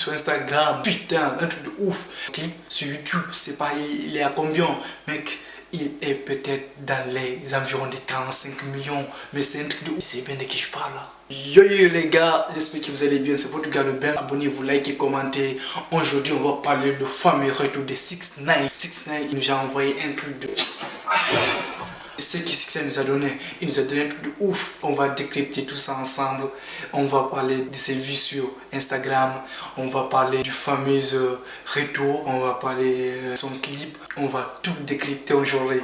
sur Instagram. Putain, un truc de ouf. Clip sur YouTube, c'est pas, il est à combien, mec? Il est peut-être dans les environs des 45 millions. Mais c'est un truc de ouf. C'est bien de qui je parle là. Yo yo les gars, j'espère que vous allez bien. C'est votre gars le Ben. Abonnez-vous, likez, commentez. Aujourd'hui, on va parler le fameux retour de 6ix9ine. 6ix9ine, il nous a envoyé un truc de... C'est ce que 6ix9ine nous a donné. Il nous a donné un truc de ouf. On va décrypter tout ça ensemble. On va parler de ses vues sur Instagram. On va parler du fameux retour. On va parler de son clip. On va tout décrypter aujourd'hui.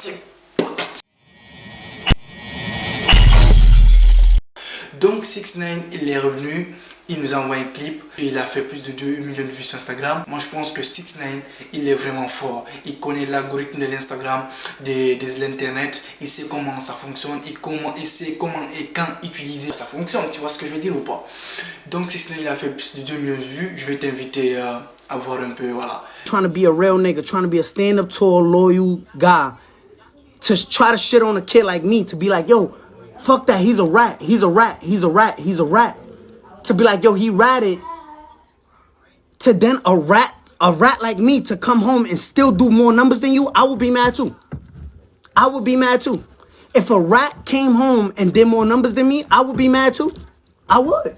Donc 6ix9ine, il est revenu, il nous a envoyé un clip et il a fait plus de 2 millions de vues sur Instagram. Moi je pense que 6ix9ine, il est vraiment fort. Il connaît l'algorithme de l'Instagram, de l'internet, il sait comment ça fonctionne, il sait comment et quand utiliser ça fonctionne, tu vois ce que je veux dire ou pas. Donc 6ix9ine, il a fait plus de 2 millions de vues. Je vais t'inviter à voir un peu, voilà. Trying to be a real nigga, trying to be a stand-up tall, loyal guy. To try to shit on a kid like me, to be like, yo, fuck that, he's a rat, he's a rat, he's a rat, he's a rat. To be like, yo, he ratted. To then a rat like me to come home and still do more numbers than you, I would be mad too. I would be mad too. If a rat came home and did more numbers than me, I would be mad too. I would.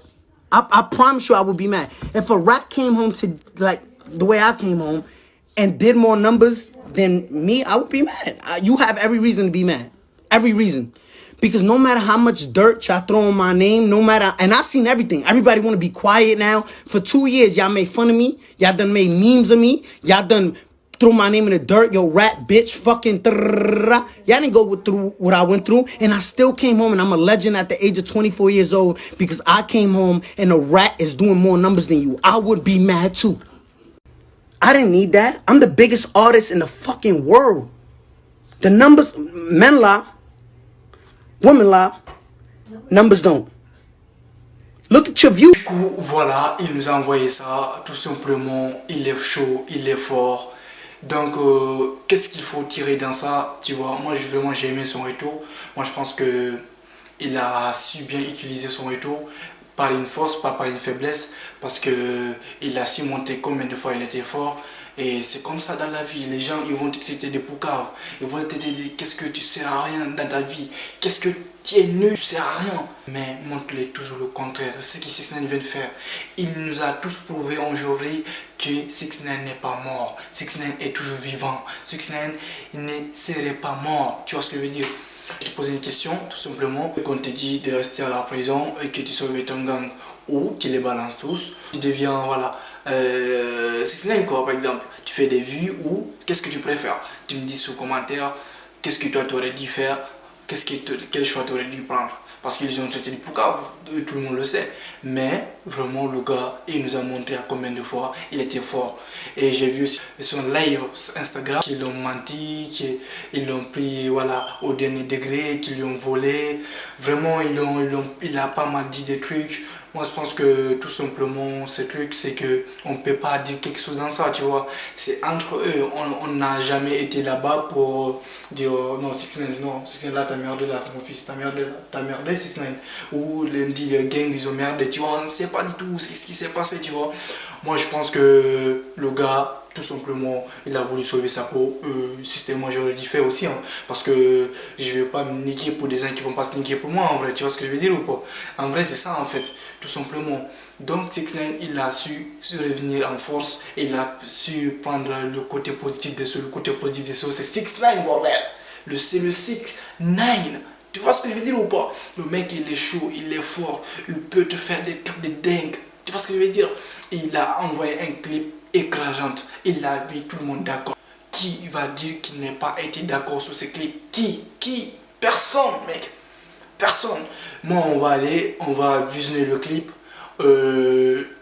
I promise you I would be mad. If a rat came home to, like, the way I came home and did more numbers than me, I would be mad. You have every reason to be mad. Every reason. Because no matter how much dirt y'all throw on my name, no matter, and I've seen everything. Everybody want to be quiet now. For 2 years, y'all made fun of me. Y'all done made memes of me. Y'all done threw my name in the dirt. Yo, rat, bitch, fucking. Y'all didn't go through what I went through. And I still came home, and I'm a legend at the age of 24 years old because I came home and a rat is doing more numbers than you. I would be mad too. I didn't need that. I'm the biggest artist in the fucking world. The numbers, men lie. Women lie, numbers don't. Look at your view. Du coup, voilà, il nous a envoyé ça, tout simplement, il est chaud, il est fort. Donc, qu'est-ce qu'il faut tirer dans ça, tu vois? Moi, vraiment, j'ai aimé son retour. Moi, je pense que il a su bien utiliser son retour par une force, pas par une faiblesse, parce que il a su montrer combien de fois il était fort. Et c'est comme ça dans la vie, les gens ils vont te traiter de poucave, ils vont te dire qu'est-ce que tu sers à rien dans ta vie, qu'est-ce que tu es nul, tu sers à rien. Mais montre-les toujours le contraire, c'est ce que 6ix9ine vient de faire. Il nous a tous prouvé aujourd'hui que 6ix9ine n'est pas mort, 6ix9ine est toujours vivant, 6ix9ine ne serait pas mort, tu vois ce que je veux dire. Je te posais une question, tout simplement, qu'on te dit de rester à la prison et que tu sauves ton gang ou tu les balances tous, tu deviens, voilà, 6ix9ine quoi, par exemple, tu fais des vues ou qu'est-ce que tu préfères? Tu me dis sous commentaire, qu'est-ce que toi tu aurais dû faire, quel choix tu aurais dû prendre? Parce qu'ils ont traité de poucave, tout le monde le sait. Mais vraiment le gars, il nous a montré à combien de fois il était fort. Et j'ai vu son live sur Instagram qu'ils l'ont menti, qu'ils l'ont pris voilà, au dernier degré, qu'ils lui ont volé. Vraiment, il a pas mal dit des trucs. Moi, je pense que tout simplement, ce truc, c'est que on peut pas dire quelque chose dans ça, tu vois. C'est entre eux. On n'a jamais été là-bas pour dire non, 6ix9ine, non, 6ix9ine là, t'as merdé là, mon fils, t'as merdé 6ix9ine. Ou lundi, les gangs, ils ont merdé, tu vois. On ne sait pas du tout ce qui s'est passé, tu vois. Moi, je pense que le gars, tout simplement, il a voulu sauver sa peau. Système, moi j'aurais dû faire aussi, hein, parce que je vais pas me niquer pour des gens qui vont pas se niquer pour moi, en vrai, tu vois ce que je veux dire ou pas? En vrai, c'est ça en fait, tout simplement. Donc 6ix9ine, il a su revenir en force, il a su prendre le côté positif des choses. Le côté positif des choses, c'est 6ix9ine, bordel. C'est le 6ix9ine. Tu vois ce que je veux dire ou pas? Le mec, il est chaud, il est fort, il peut te faire des trucs de dingue. Tu vois ce que je veux dire? Il a envoyé un clip écrasante. Il a mis tout le monde d'accord. Qui va dire qu'il n'est pas été d'accord sur ce clip? Qui? Personne, mec. Personne. Moi, on va visionner le clip.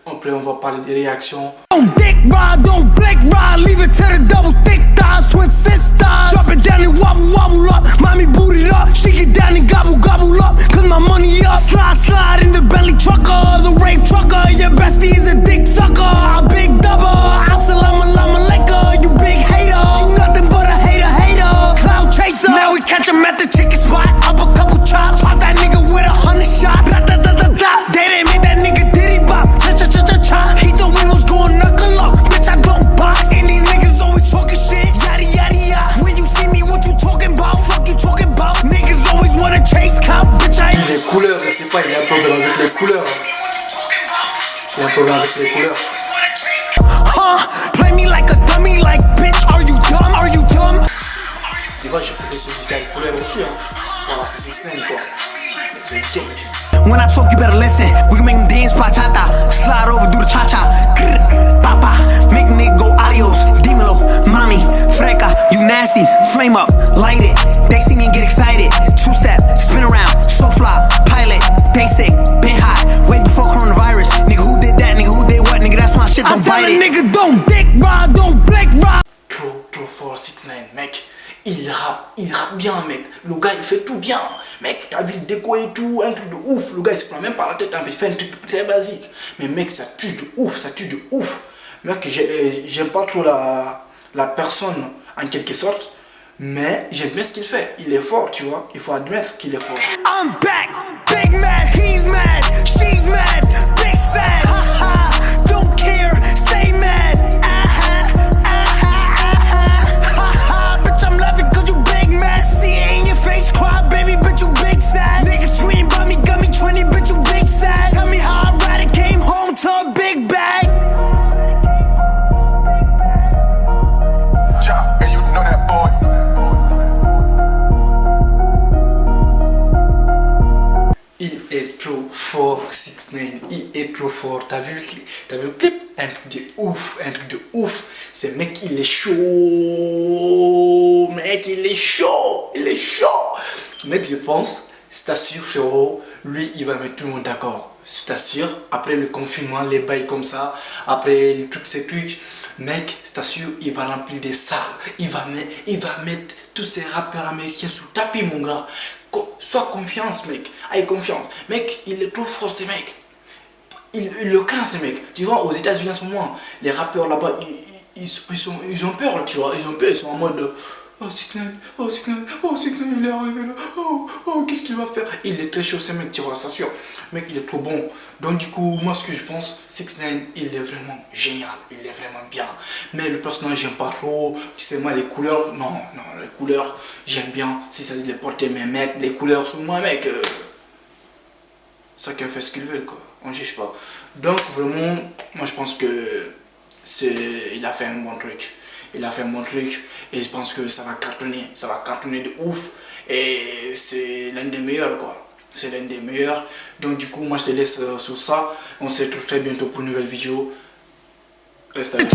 Après, on va parler des réactions. Don't dick ride, don't blick ride, leave it to the double thick thighs, twin sisters. Drop it down and wobble up. Mommy boot it up, she get down and gobble up. Cause my money up. Slide in the Bentley trucker, the rave trucker. Your bestie is a dick sucker. A big double. Assalamu alaikum, you big hater. You nothing but a hater. Cloud chaser. Now we catch him at the chicken spot. Up a couple chops. Pop that nigga with 100 shots. They didn't make that nigga diddy bop. He thought we was going couleurs, je sais pas, il y a un problème avec les couleurs. Il y a un problème avec les couleurs. Play me like a dummy, like bitch, are you dumb, are you dumb? Tu vois, j'ai fait ce jusqu'à les couleurs aussi. Hein. Voilà, c'est 6 ix 9ine quoi. C'est une king. When I talk, you better listen. We can make them dance bachata. Slide over, do the cha-cha. Grr, papa, make a nigga go adios. Dímelo, mami, freca, you nasty. Flame up, light it. They see me and get excited. Two-step, spin around, so fly, pilot. Basic, been hot, way before coronavirus. Nigga, who did that? Nigga, who did what? Nigga, that's my shit, don't bite it. Nigga, don't dick ride, don't black ride. Trop fort 6 ix 9ine, mec. Il rappe bien, mec. Le gars, il fait tout bien. Mec, t'as vu le déco et tout, un truc de ouf. Le gars, il se prend même pas la tête, en fait, il fait un truc très basique. Mais mec, ça tue de ouf, ça tue de ouf. Mec, j'aime pas trop la personne, en quelque sorte. Mais j'aime bien ce qu'il fait. Il est fort, tu vois. Il faut admettre qu'il est fort. I'm back, big mad, he's mad, she's mad, big sad, ha ha, don't care, stay mad, bitch I'm laughing cause you big mad, see it in your face, cry baby, bitch you big sad, niggas tweeting about me, got me 20, bitch you big sad, tell me how I ride it, came home to a big bag. Ja, and you know that boy. Il est trop fort, 6 ix 9ine. Il est trop fort. T'as vu le clip? T'as vu le clip? Un truc de ouf, un truc de ouf. Ce mec, il est chaud. Mec, il est chaud. Il est chaud. Mec, je pense, je t'assure, frérot, lui, il va mettre tout le monde d'accord. Je t'assure, après le confinement, les bails comme ça, après les trucs, ces trucs, mec, je t'assure, il va remplir des salles. Il va mettre tous ces rappeurs américains sous tapis, mon gars. Sois confiance, mec. Aïe, confiance. Mec, il est trop fort, ce mec. Il le craint, ce mec. Tu vois, aux États-Unis en ce moment, les rappeurs là-bas, ils ont peur, tu vois. Ils ont peur, ils sont en mode. Oh, 6 ix 9ine, oh, 6 ix 9ine, oh, 6 ix 9ine, il est arrivé là. Oh, qu'est-ce qu'il va faire? Il est très chaud, ce mec, tu vois, ça sûr. Mec, il est trop bon. Donc, du coup, moi, ce que je pense, 6 ix 9ine, il est vraiment génial. Il est vraiment bien. Mais le personnage, j'aime pas trop. Tu sais, moi, les couleurs, non, les couleurs, j'aime bien. Si ça dit de les porter, mais mec, les couleurs sur moi, mec. Chacun fait ce qu'il veut, quoi. On juge pas. Donc, vraiment, moi, je pense que il a fait un bon truc. Il a fait un bon truc et je pense que ça va cartonner de ouf et c'est l'un des meilleurs quoi, c'est l'un des meilleurs. Donc du coup moi je te laisse sur ça, on se retrouve très bientôt pour une nouvelle vidéo. Reste avec.